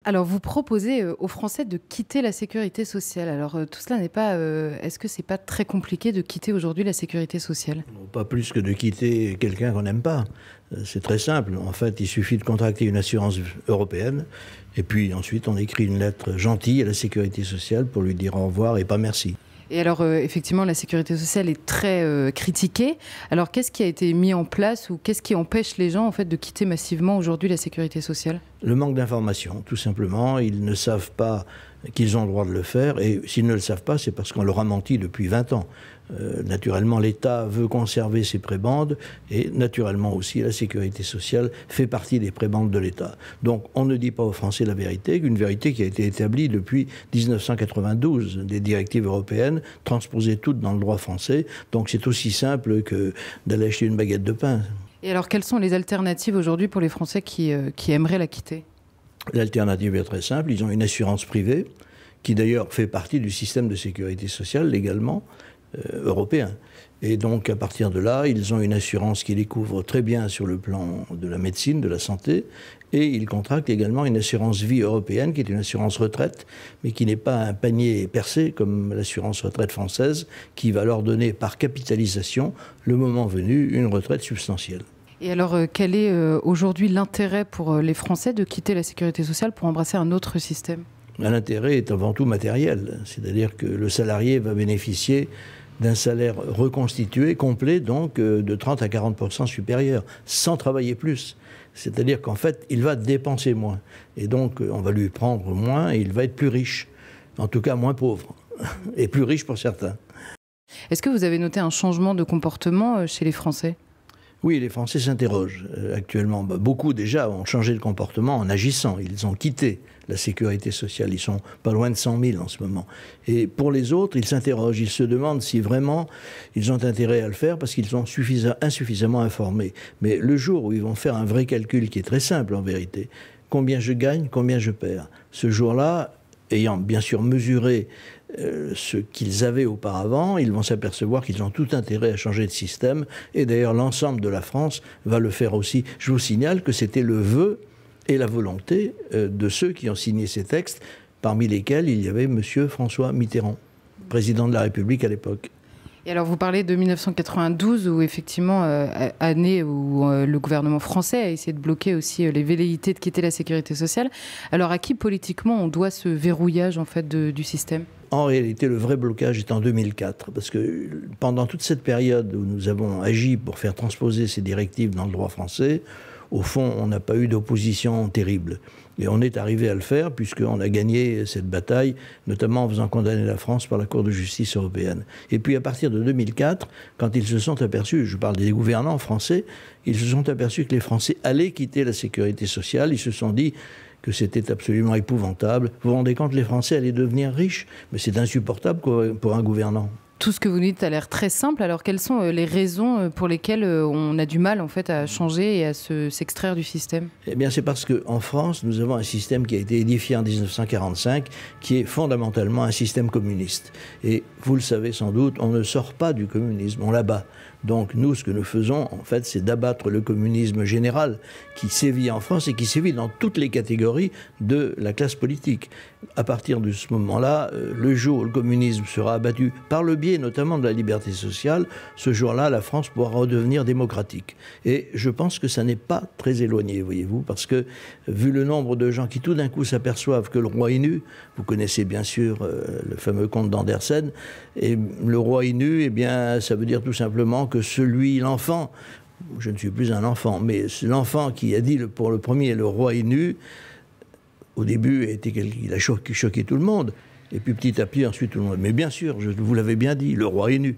Alors, vous proposez aux Français de quitter la sécurité sociale. Alors, tout cela n'est pas... est-ce que c'est pas très compliqué de quitter aujourd'hui la sécurité sociale? Pas plus que de quitter quelqu'un qu'on n'aime pas. C'est très simple. En fait, il suffit de contracter une assurance européenne et puis ensuite on écrit une lettre gentille à la sécurité sociale pour lui dire au revoir et pas merci. Et alors, effectivement, la sécurité sociale est très critiquée. Alors, qu'est-ce qui a été mis en place ou qu'est-ce qui empêche les gens en fait, de quitter massivement aujourd'hui la sécurité sociale? Le manque d'information, tout simplement. Ils ne savent pas qu'ils ont le droit de le faire. Et s'ils ne le savent pas, c'est parce qu'on leur a menti depuis 20 ans. Naturellement, l'État veut conserver ses prébendes et naturellement aussi la sécurité sociale fait partie des prébendes de l'État. Donc on ne dit pas aux Français la vérité, une vérité qui a été établie depuis 1992, des directives européennes transposées toutes dans le droit français. Donc c'est aussi simple que d'aller acheter une baguette de pain. Et alors, quelles sont les alternatives aujourd'hui pour les Français qui aimeraient la quitter? L'alternative est très simple, ils ont une assurance privée qui d'ailleurs fait partie du système de sécurité sociale légalement européen. Et donc à partir de là, ils ont une assurance qui les couvre très bien sur le plan de la médecine, de la santé, et ils contractent également une assurance vie européenne qui est une assurance retraite, mais qui n'est pas un panier percé comme l'assurance retraite française, qui va leur donner par capitalisation, le moment venu, une retraite substantielle. Et alors, quel est aujourd'hui l'intérêt pour les Français de quitter la sécurité sociale pour embrasser un autre système? L'intérêt est avant tout matériel, c'est-à-dire que le salarié va bénéficier d'un salaire reconstitué, complet, donc de 30 à 40% supérieur, sans travailler plus. C'est-à-dire qu'en fait, il va dépenser moins. Et donc, on va lui prendre moins et il va être plus riche. En tout cas, moins pauvre. Et plus riche pour certains. Est-ce que vous avez noté un changement de comportement chez les Français? Oui, les Français s'interrogent actuellement. Beaucoup déjà ont changé de comportement en agissant. Ils ont quitté la sécurité sociale. Ils sont pas loin de 100 000 en ce moment. Et pour les autres, ils s'interrogent. Ils se demandent si vraiment ils ont intérêt à le faire parce qu'ils sont insuffisamment informés. Mais le jour où ils vont faire un vrai calcul qui est très simple en vérité, combien je gagne, combien je perds, ce jour-là, ayant bien sûr mesuré ce qu'ils avaient auparavant, ils vont s'apercevoir qu'ils ont tout intérêt à changer de système. Et d'ailleurs, l'ensemble de la France va le faire aussi. Je vous signale que c'était le vœu et la volonté de ceux qui ont signé ces textes, parmi lesquels il y avait M. François Mitterrand, président de la République à l'époque. Et alors, vous parlez de 1992, où effectivement, année où le gouvernement français a essayé de bloquer aussi les velléités de quitter la sécurité sociale. Alors, à qui politiquement on doit ce verrouillage en fait du système? En réalité, le vrai blocage est en 2004, parce que pendant toute cette période où nous avons agi pour faire transposer ces directives dans le droit français, au fond, on n'a pas eu d'opposition terrible. Et on est arrivé à le faire puisqu'on a gagné cette bataille, notamment en faisant condamner la France par la Cour de justice européenne. Et puis à partir de 2004, quand ils se sont aperçus, je parle des gouvernants français, ils se sont aperçus que les Français allaient quitter la sécurité sociale. Ils se sont dit que c'était absolument épouvantable. Vous vous rendez compte, les Français allaient devenir riches? Mais c'est insupportable pour un gouvernant. Tout ce que vous nous dites a l'air très simple. Alors, quelles sont les raisons pour lesquelles on a du mal en fait, à changer et à s'extraire du système? Eh bien, c'est parce qu'en France, nous avons un système qui a été édifié en 1945, qui est fondamentalement un système communiste. Et vous le savez sans doute, on ne sort pas du communisme, on l'abat. Donc nous, ce que nous faisons, en fait, c'est d'abattre le communisme général qui sévit en France et qui sévit dans toutes les catégories de la classe politique. À partir de ce moment-là, le jour où le communisme sera abattu par le biais notamment de la liberté sociale, ce jour-là, la France pourra redevenir démocratique. Et je pense que ça n'est pas très éloigné, voyez-vous, parce que vu le nombre de gens qui tout d'un coup s'aperçoivent que le roi est nu, vous connaissez bien sûr le fameux conte d'Andersen, et le roi est nu, eh bien, ça veut dire tout simplement que l'enfant, je ne suis plus un enfant, mais l'enfant qui a dit pour le premier, le roi est nu, au début, il a choqué tout le monde. Et puis petit à petit, ensuite tout le monde. Mais bien sûr, vous l'avez bien dit, le roi est nu.